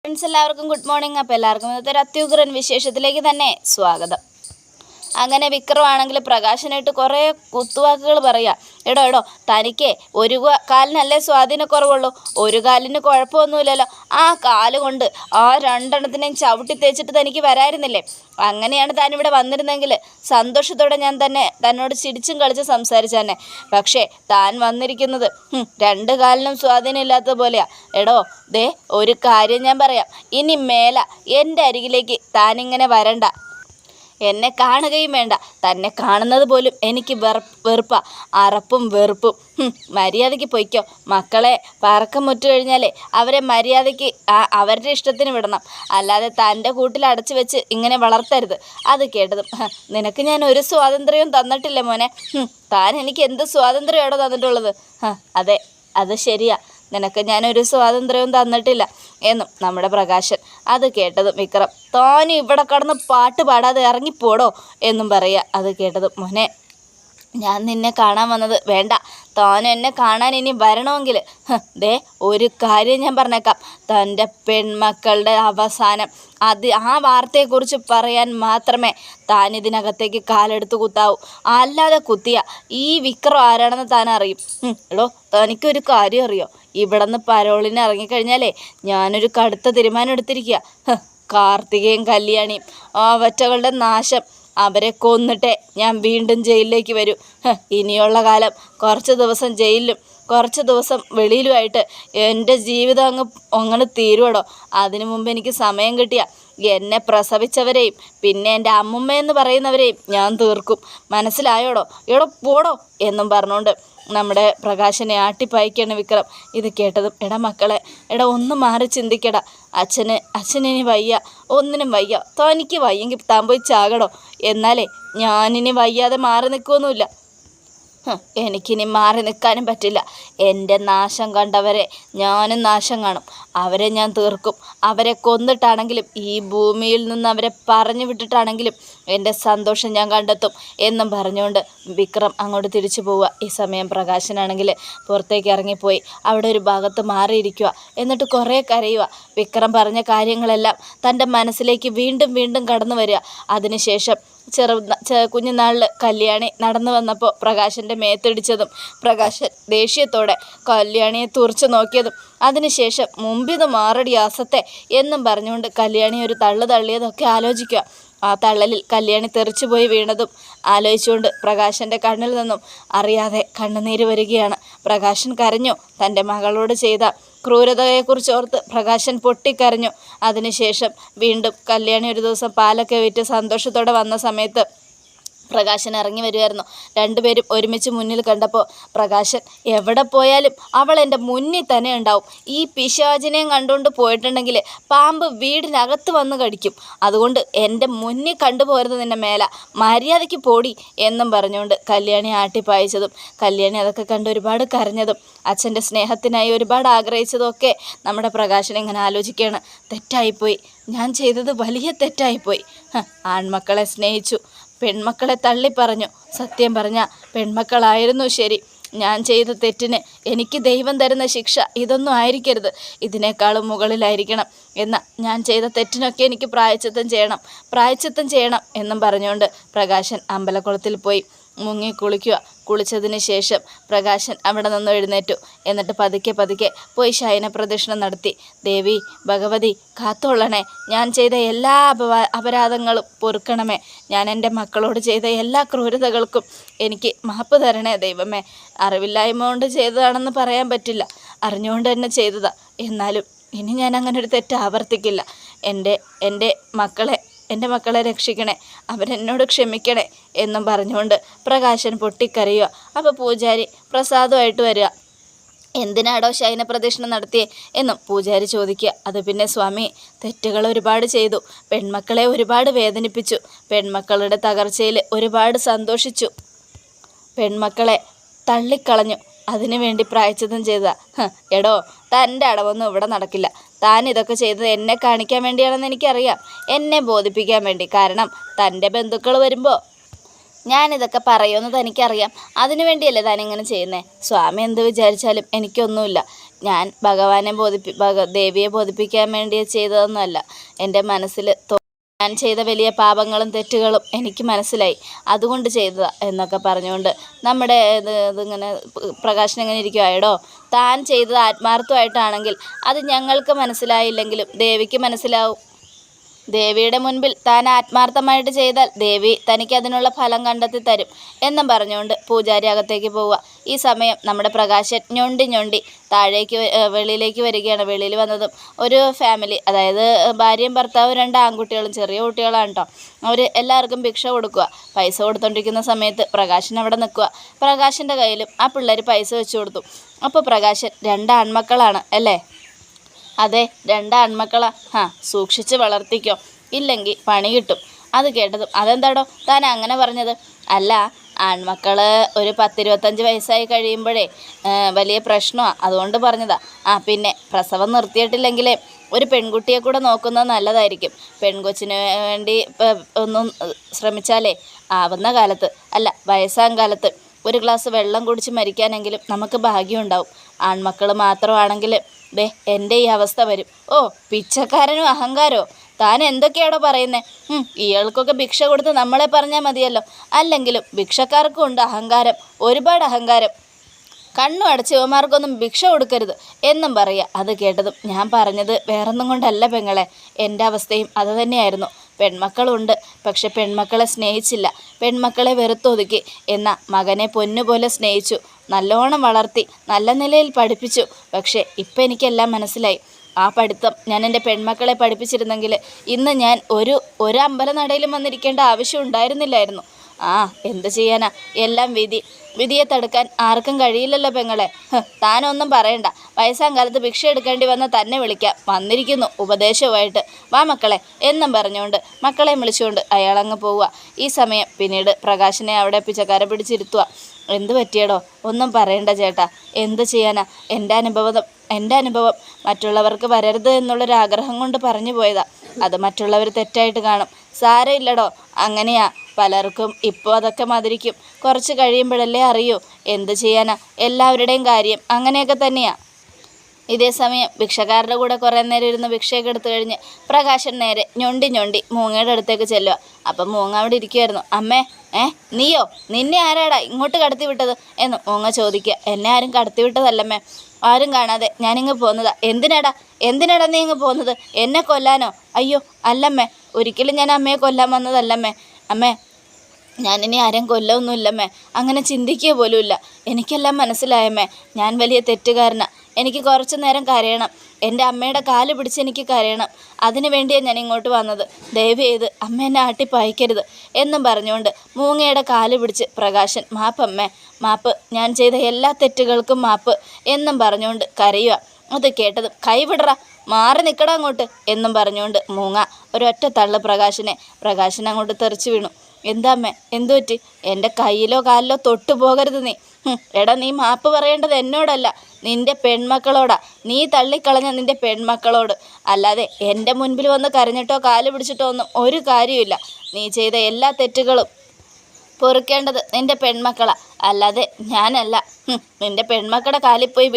Friends എല്ലാവർക്കും good morning. അപ്പോൾ എല്ലാവർക്കും ഇന്നത്തെ ഒരു അത്യുഗ്രൻ വിശേഷത്തിലേക്ക് തന്നെ സ്വാഗതം. അങ്ങനെ വിക്രമാണെങ്കിൽ പ്രകാശനായിട്ട് കുറേ കുത്തുവാക്കുകൾ പറയുക. എടോ തനിക്ക് ഒരു കാലിനല്ലേ സ്വാധീനക്കുറവുള്ളൂ, ഒരു കാലിന് കുഴപ്പമൊന്നുമില്ലല്ലോ, ആ കാലുകൊണ്ട് ആ രണ്ടെണ്ണത്തിനെയും ചവിട്ടി തേച്ചിട്ട് തനിക്ക് വരായിരുന്നില്ലേ? അങ്ങനെയാണ് താനിവിടെ വന്നിരുന്നെങ്കിൽ സന്തോഷത്തോടെ ഞാൻ തന്നോട് ചിരിച്ചും കളിച്ച് സംസാരിച്ചു. പക്ഷേ താൻ വന്നിരിക്കുന്നത് രണ്ട് കാലിനും സ്വാധീനം ഇല്ലാത്ത പോലെയാ. എടോ ദേ ഒരു കാര്യം ഞാൻ പറയാം, ഇനി മേല എൻ്റെ അരികിലേക്ക് താനിങ്ങനെ വരണ്ട. എന്നെ കാണുകയും വേണ്ട. തന്നെ കാണുന്നത് പോലും എനിക്ക് വെറുപ്പാ, അറപ്പും വെറുപ്പും. മര്യാദയ്ക്ക് പൊയ്ക്കോ. മക്കളെ പറക്കം മുറ്റു കഴിഞ്ഞാലേ അവരെ മര്യാദയ്ക്ക് അവരുടെ ഇഷ്ടത്തിന് വിടണം, അല്ലാതെ തൻ്റെ കൂട്ടിൽ അടച്ചു വെച്ച് ഇങ്ങനെ വളർത്തരുത്. അത് കേട്ടതും നിനക്ക് ഞാൻ ഒരു സ്വാതന്ത്ര്യവും തന്നിട്ടില്ല മോനെ. താൻ എനിക്ക് എന്ത് സ്വാതന്ത്ര്യമാണോ തന്നിട്ടുള്ളത്? അതെ, അത് ശരിയാ, നിനക്ക് ഞാനൊരു സ്വാതന്ത്ര്യവും തന്നിട്ടില്ല എന്നും നമ്മുടെ പ്രകാശൻ. അത് കേട്ടതും വിക്രം, താൻ ഇവിടെ കടന്ന് പാട്ട് പാടാതെ ഇറങ്ങിപ്പോടോ എന്നും പറയുക. അത് കേട്ടതും മോനെ, ഞാൻ നിന്നെ കാണാൻ വന്നത് വേണ്ട, താൻ എന്നെ കാണാൻ ഇനി വരണമെങ്കിൽ ദേ ഒരു കാര്യം ഞാൻ പറഞ്ഞേക്കാം, തൻ്റെ പെൺമക്കളുടെ അവസാനം ആ വാർത്തയെക്കുറിച്ച് പറയാൻ മാത്രമേ താൻ ഇതിനകത്തേക്ക് കാലെടുത്ത് കുത്താവൂ. അല്ലാതെ കുത്തിയ ഈ വിക്രം ആരാണെന്ന് താൻ അറിയും. എടോ തനിക്കൊരു കാര്യം അറിയോ? ഇവിടെ നിന്ന് പരോളിന് ഇറങ്ങിക്കഴിഞ്ഞാലേ ഞാനൊരു കടുത്ത തീരുമാനം എടുത്തിരിക്കുക. കാർത്തികയും കല്യാണിയും അവറ്റകളുടെ നാശം, അവരെ കൊന്നിട്ടേ ഞാൻ വീണ്ടും ജയിലിലേക്ക് വരൂ. ഇനിയുള്ള കാലം കുറച്ച് ദിവസം ജയിലിലും കുറച്ച് ദിവസം വെളിയിലുമായിട്ട് എൻ്റെ ജീവിതം അങ്ങനെ തീരുവടോ. അതിനു മുമ്പ് എനിക്ക് സമയം കിട്ടിയ എന്നെ പ്രസവിച്ചവരെയും പിന്നെ എൻ്റെ അമ്മുമ്മയെന്ന് പറയുന്നവരെയും ഞാൻ തീർക്കും. മനസ്സിലായോടോ? എടോ പോടോ എന്നും പറഞ്ഞുകൊണ്ട് നമ്മുടെ പ്രകാശനെ ആട്ടിപ്പായിക്കാണ് വിക്രം. ഇത് കേട്ടതും എടാ മക്കളെ, എടാ ഒന്ന് മാറി ചിന്തിക്കടാ. അച്ഛനിനി വയ്യ, ഒന്നിനും വയ്യ. തനിക്ക് വയ്യെങ്കിൽ താൻ പോയി ചാകടോ. എന്നാലേ ഞാനിനി വയ്യാതെ മാറി നിൽക്കുമൊന്നുമില്ല. എനിക്കിനി മാറി നിൽക്കാനും പറ്റില്ല. എൻ്റെ നാശം കണ്ടവരെ ഞാനും നാശം കാണും. അവരെ ഞാൻ തീർക്കും. അവരെ കൊന്നിട്ടാണെങ്കിലും ഈ ഭൂമിയിൽ നിന്ന് അവരെ പറഞ്ഞു വിട്ടിട്ടാണെങ്കിലും എൻ്റെ സന്തോഷം ഞാൻ കണ്ടെത്തും എന്നും പറഞ്ഞുകൊണ്ട് വിക്രം അങ്ങോട്ട് തിരിച്ചു പോവുക. ഈ സമയം പ്രകാശനാണെങ്കിൽ പുറത്തേക്ക് ഇറങ്ങിപ്പോയി അവിടെ ഒരു ഭാഗത്ത് മാറിയിരിക്കുക. എന്നിട്ട് കുറേ കരയുക. വിക്രം പറഞ്ഞ കാര്യങ്ങളെല്ലാം തൻ്റെ മനസ്സിലേക്ക് വീണ്ടും വീണ്ടും കടന്നു വരിക. അതിനുശേഷം കുഞ്ഞുനാളിൽ കല്യാണി നടന്നു വന്നപ്പോൾ പ്രകാശൻ്റെ മേത്തിടിച്ചതും പ്രകാശൻ ദേഷ്യത്തോടെ കല്യാണിയെ തുറച്ചു നോക്കിയതും അതിനുശേഷം മുമ്പിത് മാറടി അസത്തെ എന്നും പറഞ്ഞുകൊണ്ട് കല്യാണി ഒരു തള്ളിയതൊക്കെ ആലോചിക്കുക. ആ തള്ളലിൽ കല്യാണി തെറിച്ചുപോയി വീണതും ആലോചിച്ചുകൊണ്ട് പ്രകാശൻ്റെ കണ്ണിൽ നിന്നും അറിയാതെ കണ്ണുനീര് വരികയാണ്. പ്രകാശൻ കരഞ്ഞു. തൻ്റെ മകളോട് ചെയ്ത ക്രൂരതയെക്കുറിച്ച് ഓർത്ത് പ്രകാശൻ പൊട്ടിക്കരഞ്ഞു. അതിനുശേഷം വീണ്ടും കല്യാണി ഒരു ദിവസം പാലൊക്കെ വിറ്റ് സന്തോഷത്തോടെ വന്ന സമയത്ത് പ്രകാശൻ ഇറങ്ങി വരുമായിരുന്നു. രണ്ടുപേരും ഒരുമിച്ച് മുന്നിൽ കണ്ടപ്പോൾ പ്രകാശൻ എവിടെ പോയാലും അവൾ എൻ്റെ മുന്നിൽ തന്നെ ഉണ്ടാവും. ഈ പിശാചിനെയും കണ്ടുകൊണ്ട് പോയിട്ടുണ്ടെങ്കിൽ പാമ്പ് വീടിനകത്ത് വന്ന് കടിക്കും. അതുകൊണ്ട് എൻ്റെ മുന്നിൽ കണ്ടുപോരുത് നിൻ്റെ മേല, മര്യാദയ്ക്ക് പോടി എന്നും പറഞ്ഞുകൊണ്ട് കല്യാണി ആട്ടിപ്പായിച്ചതും കല്യാണി അതൊക്കെ കണ്ട് ഒരുപാട് കരഞ്ഞതും അച്ഛൻ്റെ സ്നേഹത്തിനായി ഒരുപാട് ആഗ്രഹിച്ചതൊക്കെ നമ്മുടെ പ്രകാശൻ ഇങ്ങനെ ആലോചിക്കുകയാണ്. തെറ്റായിപ്പോയി, ഞാൻ ചെയ്തത് വലിയ തെറ്റായിപ്പോയി. ആൺമക്കളെ സ്നേഹിച്ചു, പെൺമക്കളെ തള്ളിപ്പറഞ്ഞു. സത്യം പറഞ്ഞ പെൺമക്കളായിരുന്നു ശരി. ഞാൻ ചെയ്ത തെറ്റിന് എനിക്ക് ദൈവം തരുന്ന ശിക്ഷ ഇതൊന്നും ആയിരിക്കരുത്, ഇതിനേക്കാളും മുകളിലായിരിക്കണം. ഞാൻ ചെയ്ത തെറ്റിനൊക്കെ എനിക്ക് പ്രായശ്ചിത്തം ചെയ്യണം എന്നും പറഞ്ഞുകൊണ്ട് പ്രകാശൻ അമ്പലക്കുളത്തിൽ പോയി മുങ്ങി കുളിച്ചതിന് ശേഷം പ്രകാശൻ അവിടെ നിന്ന് എഴുന്നേറ്റു. എന്നിട്ട് പതുക്കെ പോയി ശയന പ്രദക്ഷിണം നടത്തി. ദേവി ഭഗവതി കാത്തോളണേ, ഞാൻ ചെയ്ത എല്ലാ അപരാധങ്ങളും പൊറുക്കണമേ, ഞാൻ എൻ്റെ മക്കളോട് ചെയ്ത എല്ലാ ക്രൂരതകൾക്കും എനിക്ക് മാപ്പ് തരണേ ദൈവമേ. അറിവില്ലായ്മ കൊണ്ട് ചെയ്തതാണെന്ന് പറയാൻ പറ്റില്ല, അറിഞ്ഞുകൊണ്ട് തന്നെ ചെയ്തതാ. എന്നാലും ഇനി ഞാൻ അങ്ങനെ ഒരു തെറ്റ് ആവർത്തിക്കില്ല. എൻ്റെ മക്കളെ രക്ഷിക്കണേ, അവരെന്നോട് ക്ഷമിക്കണേ എന്നും പറഞ്ഞുകൊണ്ട് പ്രകാശൻ പൊട്ടിക്കരയുക. അപ്പോൾ പൂജാരി പ്രസാദമായിട്ട് വരിക. എന്തിനാടോ ശയന പ്രദക്ഷിണം നടത്തിയേ എന്നും പൂജാരി ചോദിക്കുക. അത് പിന്നെ സ്വാമി, തെറ്റുകൾ ഒരുപാട് ചെയ്തു, പെൺമക്കളെ ഒരുപാട് വേദനിപ്പിച്ചു, പെൺമക്കളുടെ തകർച്ചയിൽ ഒരുപാട് സന്തോഷിച്ചു, പെൺമക്കളെ തള്ളിക്കളഞ്ഞു, അതിനു വേണ്ടി പ്രായശ്ചിത്തം ചെയ്തതാ. എടോ തൻ്റെ അടവൊന്നും ഇവിടെ നടക്കില്ല. താൻ ഇതൊക്കെ ചെയ്തത് എന്നെ കാണിക്കാൻ വേണ്ടിയാണെന്ന് എനിക്കറിയാം, എന്നെ ബോധിപ്പിക്കാൻ വേണ്ടി. കാരണം തൻ്റെ ബന്ധുക്കൾ വരുമ്പോൾ ഞാനിതൊക്കെ പറയുമെന്ന് തനിക്കറിയാം, അതിനു വേണ്ടിയല്ലേ താനിങ്ങനെ ചെയ്യുന്നത്. സ്വാമി എന്ത് വിചാരിച്ചാലും എനിക്കൊന്നുമില്ല. ഞാൻ ഭഗവാനെ ദേവിയെ ബോധിപ്പിക്കാൻ വേണ്ടി ചെയ്തതൊന്നുമല്ല. എൻ്റെ മനസ്സിൽ ഞാൻ ചെയ്ത വലിയ പാപങ്ങളും തെറ്റുകളും എനിക്ക് മനസ്സിലായി, അതുകൊണ്ട് ചെയ്തതാ എന്നൊക്കെ പറഞ്ഞുകൊണ്ട് നമ്മുടെ ഇതിങ്ങനെ പ്രകാശൻ എങ്ങനെ ഇരിക്കുവായടോ, താൻ ചെയ്തത് ആത്മാർത്ഥമായിട്ടാണെങ്കിൽ അത് ഞങ്ങൾക്ക് മനസ്സിലായില്ലെങ്കിലും ദേവിക്ക് മനസ്സിലാവും. ദേവിയുടെ മുൻപിൽ താൻ ആത്മാർത്ഥമായിട്ട് ചെയ്താൽ ദേവി തനിക്ക് അതിനുള്ള ഫലം കണ്ടെത്തി തരും എന്നും പറഞ്ഞുകൊണ്ട് പൂജാരി അകത്തേക്ക് പോവുക. ഈ സമയം നമ്മുടെ പ്രകാശൻ ഞൊണ്ടി താഴേക്ക് വെളിയിലേക്ക് വരികയാണ്. വെളിയിൽ വന്നതും ഒരു ഫാമിലി, അതായത് ഭാര്യയും ഭർത്താവും 2 ആൺകുട്ടികളും, ചെറിയ കുട്ടികളാണ് കേട്ടോ. അവർ എല്ലാവർക്കും ഭിക്ഷ കൊടുക്കുക. പൈസ കൊടുത്തോണ്ടിരിക്കുന്ന സമയത്ത് പ്രകാശൻ അവിടെ നിൽക്കുക. പ്രകാശൻ്റെ കയ്യിലും ആ പിള്ളേർ പൈസ വെച്ച് കൊടുത്തു. അപ്പോൾ പ്രകാശൻ 2 ആൺമക്കളാണ് അല്ലേ? അതെ, 2 ആൺമക്കളാ. സൂക്ഷിച്ച് വളർത്തിക്കോ, ഇല്ലെങ്കിൽ പണി കിട്ടും. അത് കേട്ടതും അതെന്താടോ താൻ അങ്ങനെ പറഞ്ഞത്? അല്ല, ആൺമക്കൾ ഒരു 10-25 വയസ്സായി കഴിയുമ്പോഴേ വലിയ പ്രശ്നമാണ്, അതുകൊണ്ട് പറഞ്ഞതാ. പിന്നെ പ്രസവം നിർത്തിയിട്ടില്ലെങ്കിൽ ഒരു പെൺകുട്ടിയെ കൂടെ നോക്കുന്നത് നല്ലതായിരിക്കും. പെൺകൊച്ചിന് വേണ്ടി ഒന്നും ശ്രമിച്ചാലേ ആവുന്ന കാലത്ത്, അല്ല വയസ്സാം കാലത്ത് ഒരു ഗ്ലാസ് വെള്ളം കുടിച്ച് മരിക്കാനെങ്കിലും നമുക്ക് ഭാഗ്യമുണ്ടാവും. ആൺമക്കൾ മാത്രമാണെങ്കിൽ എൻ്റെ ഈ അവസ്ഥ വരും. ഓ, പിച്ചക്കാരനും അഹങ്കാരോ? താൻ എന്തൊക്കെയാണോ പറയുന്നത്? ഇയാൾക്കൊക്കെ ഭിക്ഷ കൊടുത്ത് നമ്മളെ പറഞ്ഞാൽ മതിയല്ലോ. അല്ലെങ്കിലും ഭിക്ഷക്കാർക്കും ഉണ്ട് അഹങ്കാരം, ഒരുപാട് അഹങ്കാരം. കണ്ണു അടച്ച് ഇവന്മാർക്കൊന്നും ഭിക്ഷ കൊടുക്കരുത് എന്നും പറയുക. അത് കേട്ടതും ഞാൻ പറഞ്ഞത് വേറൊന്നും കൊണ്ടല്ല പെങ്ങളെ, എൻ്റെ അവസ്ഥയും അത് തന്നെയായിരുന്നു. പെൺമക്കളുണ്ട്, പക്ഷെ പെൺമക്കളെ സ്നേഹിച്ചില്ല, പെൺമക്കളെ വെറുത്തൊതുക്കി. എന്നാൽ മകനെ പൊന്നുപോലെ സ്നേഹിച്ചു, നല്ലോണം വളർത്തി, നല്ല നിലയിൽ പഠിപ്പിച്ചു. പക്ഷേ ഇപ്പം എനിക്കെല്ലാം മനസ്സിലായി. ആ പഠിത്തം ഞാൻ എൻ്റെ പെൺമക്കളെ പഠിപ്പിച്ചിരുന്നെങ്കിൽ ഇന്ന് ഞാൻ ഒരു അമ്പലനടയിലും വന്നിരിക്കേണ്ട ആവശ്യം ഉണ്ടായിരുന്നില്ലായിരുന്നു. എന്ത് ചെയ്യാനാ, എല്ലാം വിധിയെ തടുക്കാൻ ആർക്കും കഴിയില്ലല്ലോ പെങ്ങളെ. താനൊന്നും പറയണ്ട, വയസ്സാം കാലത്ത് ഭിക്ഷ എടുക്കേണ്ടി വന്ന തന്നെ വിളിക്കാം, വന്നിരിക്കുന്നു ഉപദേശവുമായിട്ട്, വാ മക്കളെ എന്നും പറഞ്ഞുകൊണ്ട് മക്കളെ വിളിച്ചുകൊണ്ട് അയാളങ്ങ് പോവുക. ഈ സമയം പിന്നീട് പ്രകാശനെ അവിടെ പിച്ചക്കാരെ പിടിച്ചിരുത്തുക. എന്ത് പറ്റിയടോ? ഒന്നും പറയണ്ട ചേട്ടാ, എന്ത് ചെയ്യാനാ, എൻ്റെ അനുഭവം മറ്റുള്ളവർക്ക് വരരുത് എന്നുള്ളൊരാഗ്രഹം കൊണ്ട് പറഞ്ഞു പോയതാ. അത് മറ്റുള്ളവർ തെറ്റായിട്ട് കാണും. സാരമില്ലടോ, അങ്ങനെയാ പലർക്കും. ഇപ്പോൾ അതൊക്കെ മധുരിക്കും, കുറച്ച് കഴിയുമ്പോഴല്ലേ അറിയൂ. എന്ത് ചെയ്യാനാ, എല്ലാവരുടെയും കാര്യം അങ്ങനെയൊക്കെ തന്നെയാ. ഇതേ സമയം ഭിക്ഷക്കാരുടെ കൂടെ കുറേ നേരം ഇരുന്ന് ഭിക്ഷയൊക്കെ എടുത്തു കഴിഞ്ഞ് പ്രകാശൻ നേരെ ഞൊണ്ടി മൂങ്ങയുടെ അടുത്തേക്ക് ചെല്ലുക. അപ്പം മൂങ്ങ അവിടെ ഇരിക്കുമായിരുന്നു. അമ്മേ, നീയോ? നിന്നെ ആരാടാ ഇങ്ങോട്ട് കടത്തി വിട്ടത് എന്ന് മൂങ്ങ ചോദിക്കുക. എന്നെ ആരും കടത്തി വിട്ടതല്ലമ്മേ, ആരും കാണാതെ ഞാനിങ്ങ് പോന്നതാ. എന്തിനാടാ നീ ഇങ്ങ് പോന്നത്? എന്നെ കൊല്ലാനോ? അയ്യോ അല്ലമ്മേ, ഒരിക്കലും ഞാൻ അമ്മയെ കൊല്ലാൻ വന്നതല്ലമ്മേ. അമ്മേ, ഞാനിനി ആരും കൊല്ലമൊന്നുമില്ലമ്മേ, അങ്ങനെ ചിന്തിക്കുക പോലുമില്ല. എനിക്കെല്ലാം മനസ്സിലായമ്മേ, ഞാൻ വലിയ തെറ്റുകാരനാണ്. എനിക്ക് കുറച്ച് നേരം കരയണം, എൻ്റെ അമ്മയുടെ കാല് പിടിച്ച് എനിക്ക് കരയണം. അതിനു വേണ്ടിയാണ് ഞാൻ ഇങ്ങോട്ട് വന്നത്. ദയവ് ചെയ്ത് അമ്മ എന്നെ ആട്ടിപ്പായിക്കരുത് എന്നും പറഞ്ഞുകൊണ്ട് മൂങ്ങയുടെ കാല് പിടിച്ച് പ്രകാശൻ, മാപ്പമ്മേ, മാപ്പ്, ഞാൻ ചെയ്ത എല്ലാ തെറ്റുകൾക്കും മാപ്പ് എന്നും പറഞ്ഞുകൊണ്ട് കരയുക. അത് കേട്ടതും കൈവിടറ, മാറി നിൽക്കട അങ്ങോട്ട് എന്നും പറഞ്ഞുകൊണ്ട് മൂങ്ങ ഒരൊറ്റ തള്ളു പ്രകാശൻ അങ്ങോട്ട് തെറിച്ചു വീണു. എന്താ അമ്മേ, എന്തു പറ്റി? എൻ്റെ കയ്യിലോ കാലിലോ തൊട്ടു പോകരുത് നീ. എടാ, നീ മാപ്പ് പറയേണ്ടത് എന്നോടല്ല, നിൻ്റെ പെൺമക്കളോടാ. നീ തള്ളിക്കളഞ്ഞ നിൻ്റെ പെൺമക്കളോട്. അല്ലാതെ എൻ്റെ മുൻപിൽ വന്ന് കരഞ്ഞിട്ടോ കാല് പിടിച്ചിട്ടോ ഒന്നും ഒരു കാര്യമില്ല. നീ ചെയ്ത എല്ലാ തെറ്റുകളും പൊറുക്കേണ്ടത് നിൻ്റെ പെൺമക്കളാ, അല്ലാതെ ഞാനല്ല. നിൻ്റെ പെൺമക്കളുടെ കാലിൽ പോയി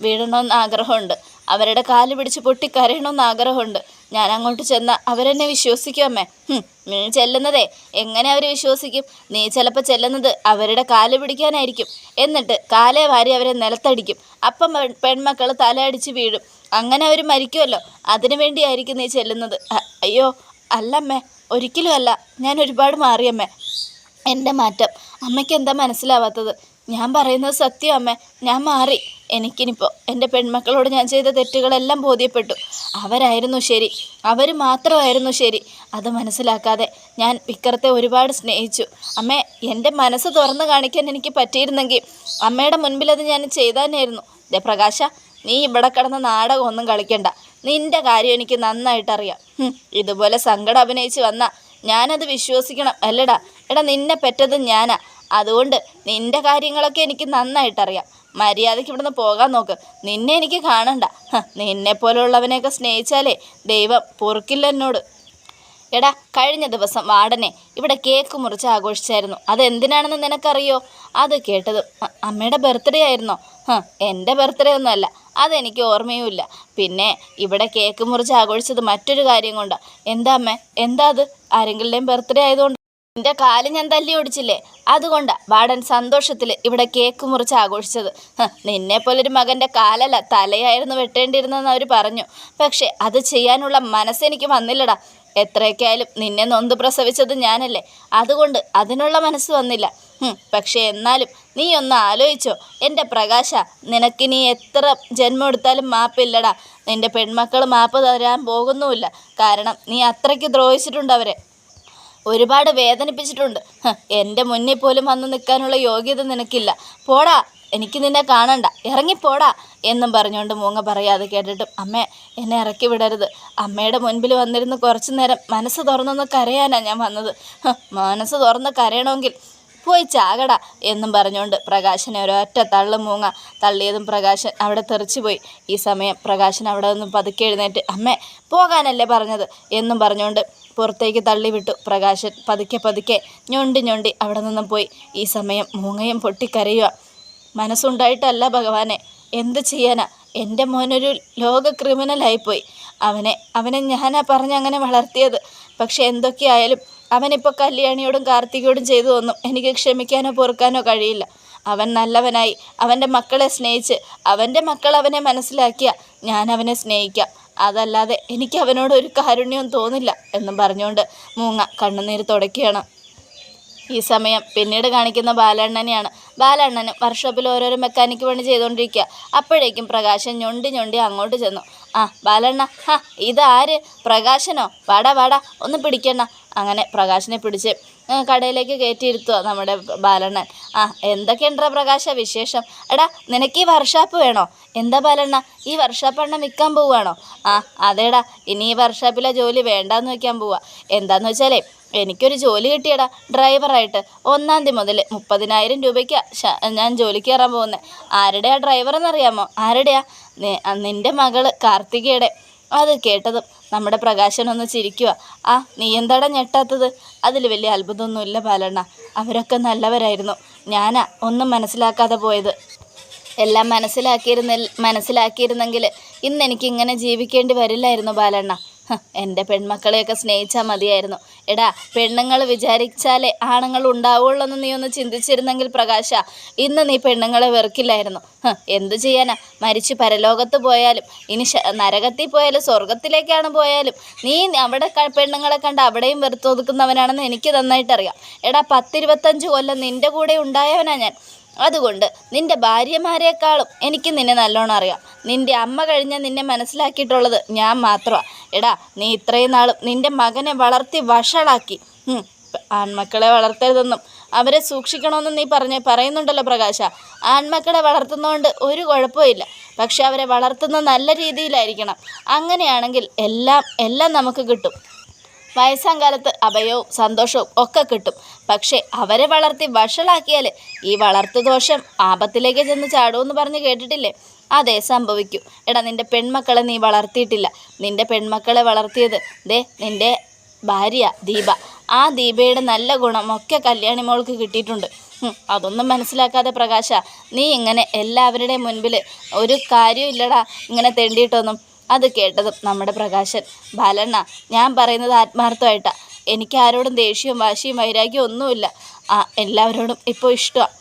വീഴണമെന്ന് ആഗ്രഹമുണ്ട്. അവരുടെ കാല് പിടിച്ച് പൊട്ടിക്കരയണമെന്ന് ആഗ്രഹമുണ്ട്. ഞാൻ അങ്ങോട്ട് ചെന്നാൽ അവരെന്നെ വിശ്വസിക്കും അമ്മേ. നീ ചെല്ലുന്നതേ എങ്ങനെ അവർ വിശ്വസിക്കും? നീ ചിലപ്പോൾ ചെല്ലുന്നത് അവരുടെ കാല് പിടിക്കാനായിരിക്കും. എന്നിട്ട് കാലേ വാരി അവരെ നിലത്തടിക്കും. അപ്പം പെൺമക്കൾ തലയടിച്ച് വീഴും. അങ്ങനെ അവർ മരിക്കുമല്ലോ, അതിനു വേണ്ടിയായിരിക്കും നീ ചെല്ലുന്നത്. അയ്യോ അല്ലമ്മേ, ഒരിക്കലും അല്ല. ഞാൻ ഒരുപാട് മാറിയമ്മേ. എൻ്റെ മാറ്റം അമ്മയ്ക്ക് എന്താ മനസ്സിലാവാത്തത്? ഞാൻ പറയുന്നത് സത്യം അമ്മേ, ഞാൻ മാറി. എനിക്കിനിപ്പോൾ എൻ്റെ പെൺമക്കളോട് ഞാൻ ചെയ്ത തെറ്റുകളെല്ലാം ബോധ്യപ്പെട്ടു. അവരായിരുന്നു ശരി, അവർ മാത്രമായിരുന്നു ശരി. അത് മനസ്സിലാക്കാതെ ഞാൻ വിക്രത്തെ ഒരുപാട് സ്നേഹിച്ചു. അമ്മേ, എൻ്റെ മനസ്സ് തുറന്നു കാണിക്കാൻ എനിക്ക് പറ്റിയിരുന്നെങ്കിൽ അമ്മയുടെ മുൻപിൽ അത് ഞാൻ ചെയ്താനായിരുന്നു. പ്രകാശ, നീ ഇവിടെ കിടന്ന നാടകമൊന്നും കളിക്കണ്ട. നിൻ്റെ കാര്യം എനിക്ക് നന്നായിട്ടറിയാം. ഇതുപോലെ സങ്കടം അഭിനയിച്ച് വന്നാൽ ഞാനത് വിശ്വസിക്കണം അല്ലടാ? എടാ, നിന്നെ പെറ്റത് ഞാനാ. അതുകൊണ്ട് നിൻ്റെ കാര്യങ്ങളൊക്കെ എനിക്ക് നന്നായിട്ടറിയാം. മര്യാദയ്ക്ക് ഇവിടുന്ന് പോകാൻ നോക്ക്. നിന്നെ എനിക്ക് കാണണ്ട. നിന്നെപ്പോലുള്ളവനെയൊക്കെ സ്നേഹിച്ചാലേ ദൈവം പൊറുക്കില്ല എന്നോട്. എടാ, കഴിഞ്ഞ ദിവസം വാർഡനെ ഇവിടെ കേക്ക് മുറിച്ച് ആഘോഷിച്ചായിരുന്നു. അതെന്തിനാണെന്ന് നിനക്കറിയോ? അത് കേട്ടത് അമ്മയുടെ ബർത്ത്ഡേ ആയിരുന്നോ? എൻ്റെ ബർത്ത്ഡേ ഒന്നുമല്ല, അതെനിക്ക് ഓർമ്മയുമില്ല. പിന്നെ ഇവിടെ കേക്ക് മുറിച്ച് ആഘോഷിച്ചത് മറ്റൊരു കാര്യം കൊണ്ടാണ്. എന്താ അമ്മേ? എന്താ അത്? ആരെങ്കിലുടെയും ബർത്ത്ഡേ ആയതുകൊണ്ട് നിന്റെ കാല് ഞാൻ തല്ലി ഓടിച്ചില്ലേ, അതുകൊണ്ടാ വാടൻ സന്തോഷത്തിൽ ഇവിടെ കേക്ക് മുറിച്ച് ആഘോഷിച്ചത്. നിന്നെപ്പോലൊരു മകൻ്റെ കാലല്ല തലയായിരുന്നു വെട്ടേണ്ടിയിരുന്നതെന്ന് അവർ പറഞ്ഞു. പക്ഷെ അത് ചെയ്യാനുള്ള മനസ്സെനിക്ക് വന്നില്ലടാ. എത്രയൊക്കെ ആയാലും നിന്നെ നൊന്ത് പ്രസവിച്ചത് ഞാനല്ലേ, അതുകൊണ്ട് അതിനുള്ള മനസ്സ് വന്നില്ല. പക്ഷേ എന്നാലും നീ ഒന്ന് ആലോചിച്ചോ എൻ്റെ പ്രകാശ, നിനക്കിനി എത്ര ജന്മം എടുത്താലും മാപ്പില്ലടാ. നിൻ്റെ പെൺമക്കൾ മാപ്പ് തരാൻ പോകുന്നുമില്ല. കാരണം നീ അത്രയ്ക്ക് ദ്രോഹിച്ചിട്ടുണ്ട് അവരെ, ഒരുപാട് വേദനിപ്പിച്ചിട്ടുണ്ട്. എൻ്റെ മുന്നിൽ പോലും വന്ന് നിൽക്കാനുള്ള യോഗ്യത നിനക്കില്ല. പോടാ, എനിക്ക് നിന്നെ കാണണ്ട, ഇറങ്ങിപ്പോടാ എന്നും പറഞ്ഞുകൊണ്ട് മൂങ്ങ പറയാതെ കേട്ടിട്ടും അമ്മേ എന്നെ ഇറക്കി വിടരുത്. അമ്മയുടെ മുൻപിൽ വന്നിരുന്ന് കുറച്ചു നേരം മനസ്സ് തുറന്നൊന്ന് കരയാനാണ് ഞാൻ വന്നത്. മനസ്സ് തുറന്ന് കരയണമെങ്കിൽ പോയി ചാകടാ എന്നും പറഞ്ഞുകൊണ്ട് പ്രകാശനെ ഒരൊറ്റ തള്ളു മൂങ്ങ തള്ളിയതും പ്രകാശൻ അവിടെ തെറിച്ചു പോയി. ഈ സമയം പ്രകാശൻ അവിടെ നിന്നും പതുക്കെ എഴുന്നേറ്റ് അമ്മേ പോകാനല്ലേ പറഞ്ഞത് എന്നും പറഞ്ഞുകൊണ്ട് പുറത്തേക്ക് തള്ളിവിട്ടു. പ്രകാശൻ പതുക്കെ ഞൊണ്ടി അവിടെ നിന്നും പോയി. ഈ സമയം മൂങ്ങയും പൊട്ടിക്കരയുക. മനസ്സുണ്ടായിട്ടല്ല ഭഗവാനെ, എന്ത് ചെയ്യാനാ? എൻ്റെ മോനൊരു ലോക ക്രിമിനലായിപ്പോയി. അവനെ ഞാനാ പറഞ്ഞങ്ങനെ വളർത്തിയത്. പക്ഷെ എന്തൊക്കെയായാലും അവനിപ്പോൾ കല്യാണിയോടും കാർത്തികയോടും ചെയ്തതൊന്നും എനിക്ക് ക്ഷമിക്കാനോ പൊറുക്കാനോ കഴിയില്ല. അവൻ നല്ലവനായി അവൻ്റെ മക്കളെ സ്നേഹിച്ച് അവൻ്റെ മക്കൾ അവനെ മനസ്സിലാക്കിയ ഞാൻ അവനെ സ്നേഹിക്കാം. അതല്ലാതെ എനിക്ക് അവനോട് ഒരു കാരുണ്യവും തോന്നില്ല എന്നും പറഞ്ഞുകൊണ്ട് മൂങ്ങ കണ്ണുനീര് തുടയ്ക്കുകയാണ്. ഈ സമയം പിന്നീട് കാണിക്കുന്ന ബാലണ്ണനെയാണ്. ബാലണ്ണനും വർക്ക്ഷോപ്പിൽ ഓരോരോ മെക്കാനിക്ക് പണി ചെയ്തുകൊണ്ടിരിക്കുക. അപ്പോഴേക്കും പ്രകാശൻ ഞൊണ്ടി അങ്ങോട്ട് ചെന്നു. ബാലണ്ണ, ഇതാര്? പ്രകാശനോ? വാടാ ഒന്ന് പിടിക്കണ്ണ. അങ്ങനെ പ്രകാശനെ പിടിച്ച് കടയിലേക്ക് കയറ്റിയിരുത്തുക നമ്മുടെ ബാലണ്ണൻ. എന്തൊക്കെയുണ്ടാ പ്രകാശ വിശേഷം? എടാ നിനക്ക് ഈ വർക്ക്ഷോപ്പ് വേണോ? എന്താ ബാലണ്ണ, ഈ വർക്ക്ഷോപ്പ് അണ്ണ വിൽക്കാൻ പോവുകയാണോ? അതേടാ, ഇനി ഈ വർക്ക്ഷോപ്പിലെ ജോലി വേണ്ടാന്ന് വയ്ക്കാൻ പോവുക. എന്താന്ന് വെച്ചാലേ എനിക്കൊരു ജോലി കിട്ടിയടാ, ഡ്രൈവറായിട്ട്. 1-ാം തീയതി മുതൽ 30,000 രൂപയ്ക്ക് ഞാൻ ജോലിക്ക് കയറാൻ പോകുന്നത്. ആരുടെയാ ഡ്രൈവർ എന്നറിയാമോ? ആരുടെയാ? നിൻ്റെ മകള് കാർത്തികയുടെ. അത് കേട്ടതും നമ്മുടെ പ്രകാശനൊന്ന് ചിരിക്കുക. നീ എന്താടാ ഞെട്ടാത്തത്? അതിൽ വലിയ അത്ഭുതമൊന്നുമില്ല ബാലണ്ണ, അവരൊക്കെ ഞാനാ ഒന്നും മനസ്സിലാക്കാതെ പോയത്. എല്ലാം മനസ്സിലാക്കിയിരുന്നെങ്കിൽ ഇന്നെനിക്കിങ്ങനെ ജീവിക്കേണ്ടി വരില്ലായിരുന്നു ബാലണ്ണ. എൻ്റെ പെൺമക്കളെയൊക്കെ സ്നേഹിച്ചാൽ മതിയായിരുന്നു. എടാ, പെണ്ണുങ്ങൾ വിചാരിച്ചാലേ ആണുങ്ങൾ ഉണ്ടാവുള്ളൂ എന്ന് നീ ഒന്ന് ചിന്തിച്ചിരുന്നെങ്കിൽ പ്രകാശ, ഇന്ന് നീ പെണ്ണുങ്ങളെ വെറുക്കില്ലായിരുന്നു. എന്തു ചെയ്യാനാ? മരിച്ച് പരലോകത്ത് പോയാലും ഇനി നരകത്തിൽ പോയാലും സ്വർഗത്തിലേക്കാണ് പോയാലും നീ അവിടെ പെണ്ണുങ്ങളെ കണ്ട് അവിടെയും വെറുത്തൊതുക്കുന്നവനാണെന്ന് എനിക്ക് നന്നായിട്ടറിയാം. എടാ, 10-25 കൊല്ലം നിൻ്റെ കൂടെ ഉണ്ടായവനാ ഞാൻ. അതുകൊണ്ട് നിൻ്റെ ഭാര്യമാരെക്കാളും എനിക്ക് നിന്നെ നല്ലോണം അറിയാം. നിൻ്റെ അമ്മ കഴിഞ്ഞാൽ നിന്നെ മനസ്സിലാക്കിയിട്ടുള്ളത് ഞാൻ മാത്രമാണ്. എടാ, നീ ഇത്രയും നാളും നിൻ്റെ മകനെ വളർത്തി വഷളാക്കി. ആൺമക്കളെ വളർത്തരുതെന്നും അവരെ സൂക്ഷിക്കണമെന്നും നീ പറയുന്നുണ്ടല്ലോ പ്രകാശ. ആൺമക്കളെ വളർത്തുന്നതുകൊണ്ട് ഒരു കുഴപ്പമില്ല. പക്ഷെ അവരെ വളർത്തുന്നത് നല്ല രീതിയിലായിരിക്കണം. അങ്ങനെയാണെങ്കിൽ എല്ലാം നമുക്ക് കിട്ടും. വയസ്സാം കാലത്ത് അഭയവും സന്തോഷവും ഒക്കെ കിട്ടും. പക്ഷേ അവരെ വളർത്തി വഷളാക്കിയാൽ ഈ വളർത്തുദോഷം ആപത്തിലേക്ക് ചെന്ന് ചാടുമെന്ന് പറഞ്ഞ് കേട്ടിട്ടില്ലേ? അതേ സംഭവിക്കൂ. എടാ, നിൻ്റെ പെൺമക്കളെ നീ വളർത്തിയിട്ടില്ല. നിൻ്റെ പെൺമക്കളെ വളർത്തിയത് നിൻ്റെ ഭാര്യ ദീപ. ആ ദീപയുടെ നല്ല ഗുണമൊക്കെ കല്യാണി മോൾക്ക് കിട്ടിയിട്ടുണ്ട്. അതൊന്നും മനസ്സിലാക്കാതെ പ്രകാശ, നീ ഇങ്ങനെ എല്ലാവരുടെയും മുൻപിൽ ഒരു കാര്യമില്ലടാ ഇങ്ങനെ തെണ്ടിയിട്ടൊന്നും. അത് കേട്ടതും നമ്മുടെ പ്രകാശൻ, ബാലണ്ണ, ഞാൻ പറയുന്നത് ആത്മാർത്ഥമായിട്ടാണ്. എനിക്ക് ആരോടും ദേഷ്യവും വാശിയും വൈരാഗ്യവും ഒന്നുമില്ല. എല്ലാവരോടും ഇപ്പോൾ ഇഷ്ടമാണ്.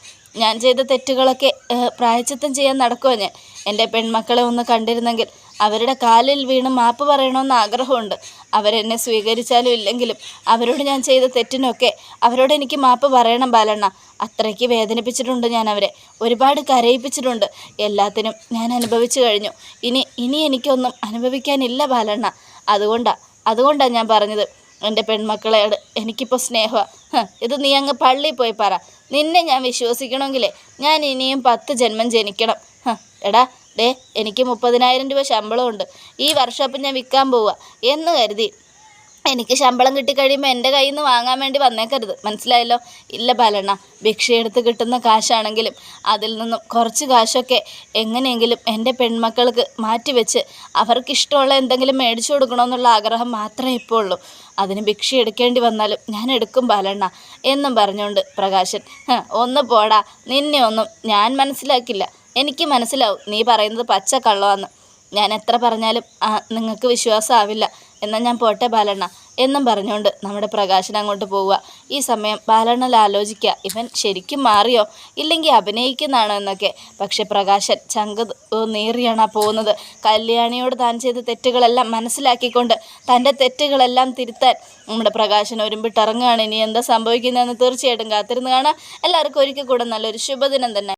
ഞാൻ ചെയ്ത തെറ്റുകളൊക്കെ പ്രായശ്ചിത്തം ചെയ്യാൻ നടക്കുവാണ് ഞാൻ. എൻ്റെ പെൺമക്കളെ ഒന്ന് കണ്ടിരുന്നെങ്കിൽ അവരുടെ കാലിൽ വീണ് മാപ്പ് പറയണമെന്ന് ആഗ്രഹമുണ്ട്. അവരെന്നെ സ്വീകരിച്ചാലും ഇല്ലെങ്കിലും അവരോട് ഞാൻ ചെയ്ത തെറ്റിനൊക്കെ അവരോട് എനിക്ക് മാപ്പ് പറയണം ബാലണ്ണ. അത്രയ്ക്ക് വേദനിപ്പിച്ചിട്ടുണ്ട് ഞാൻ അവരെ, ഒരുപാട് കരയിപ്പിച്ചിട്ടുണ്ട്. എല്ലാത്തിനും ഞാൻ അനുഭവിച്ചു കഴിഞ്ഞു. ഇനി എനിക്കൊന്നും അനുഭവിക്കാനില്ല ബാലണ്ണ. അതുകൊണ്ടാണ് ഞാൻ പറഞ്ഞത്, എൻ്റെ പെൺമക്കളോട് എനിക്കിപ്പോൾ സ്നേഹമാണ്. ഇത് നീ അങ്ങ് പള്ളിയിൽ പോയി പറ. നിന്നെ ഞാൻ വിശ്വസിക്കണമെങ്കിലേ ഞാൻ ഇനിയും 10 ജന്മം ജനിക്കണം. എടാ, എനിക്ക് 30,000 രൂപ ശമ്പളമുണ്ട്. ഈ വർക്ക്ഷോപ്പ് ഞാൻ വിൽക്കാൻ പോവുക എന്ന് കരുതി എനിക്ക് ശമ്പളം കിട്ടിക്കഴിയുമ്പോൾ എൻ്റെ കയ്യിൽ നിന്ന് വാങ്ങാൻ വേണ്ടി വന്നേക്കരുത്, മനസ്സിലായല്ലോ? ഇല്ല ബാലണ്ണ, ഭിക്ഷയെടുത്ത് കിട്ടുന്ന കാശാണെങ്കിലും അതിൽ നിന്നും കുറച്ച് കാശൊക്കെ എങ്ങനെയെങ്കിലും എൻ്റെ പെൺമക്കൾക്ക് മാറ്റിവെച്ച് അവർക്കിഷ്ടമുള്ള എന്തെങ്കിലും മേടിച്ചു കൊടുക്കണമെന്നുള്ള ആഗ്രഹം മാത്രമേ ഇപ്പോൾ ഉള്ളൂ. അതിന് ഭിക്ഷ എടുക്കേണ്ടി വന്നാലും ഞാൻ എടുക്കും ബാലണ്ണ എന്നും പറഞ്ഞുകൊണ്ട് പ്രകാശൻ, ഒന്ന് പോടാ, നിന്നെ ഒന്നും ഞാൻ മനസ്സിലാക്കില്ല. എനിക്ക് മനസ്സിലാവും നീ പറയുന്നത് പച്ച കള്ളമാണെന്ന്. ഞാൻ എത്ര പറഞ്ഞാലും നിങ്ങൾക്ക് വിശ്വാസമാവില്ല. എന്നാൽ ഞാൻ പോട്ടെ ബാലണ്ണ എന്നും പറഞ്ഞുകൊണ്ട് നമ്മുടെ പ്രകാശൻ അങ്ങോട്ട് പോവുക. ഈ സമയം ബാലണ്ണൽ ആലോചിക്കുക, ഇവൻ ശരിക്കും മാറിയോ ഇല്ലെങ്കിൽ അഭിനയിക്കുന്നതാണോ എന്നൊക്കെ. പക്ഷെ പ്രകാശൻ ചങ്ക് നേറിയാണ് പോകുന്നത്. കല്യാണിയോട് താൻ ചെയ്ത തെറ്റുകളെല്ലാം മനസ്സിലാക്കിക്കൊണ്ട് തൻ്റെ തെറ്റുകളെല്ലാം തിരുത്താൻ നമ്മുടെ പ്രകാശൻ ഒരുമ്പിട്ടിറങ്ങുകയാണ്. ഇനി എന്താ സംഭവിക്കുന്നതെന്ന് തീർച്ചയായിട്ടും കാത്തിരുന്ന് കാണാം. എല്ലാവർക്കും ഒരിക്കൽ കൂടെ നല്ലൊരു ശുഭദിനം തന്നെ.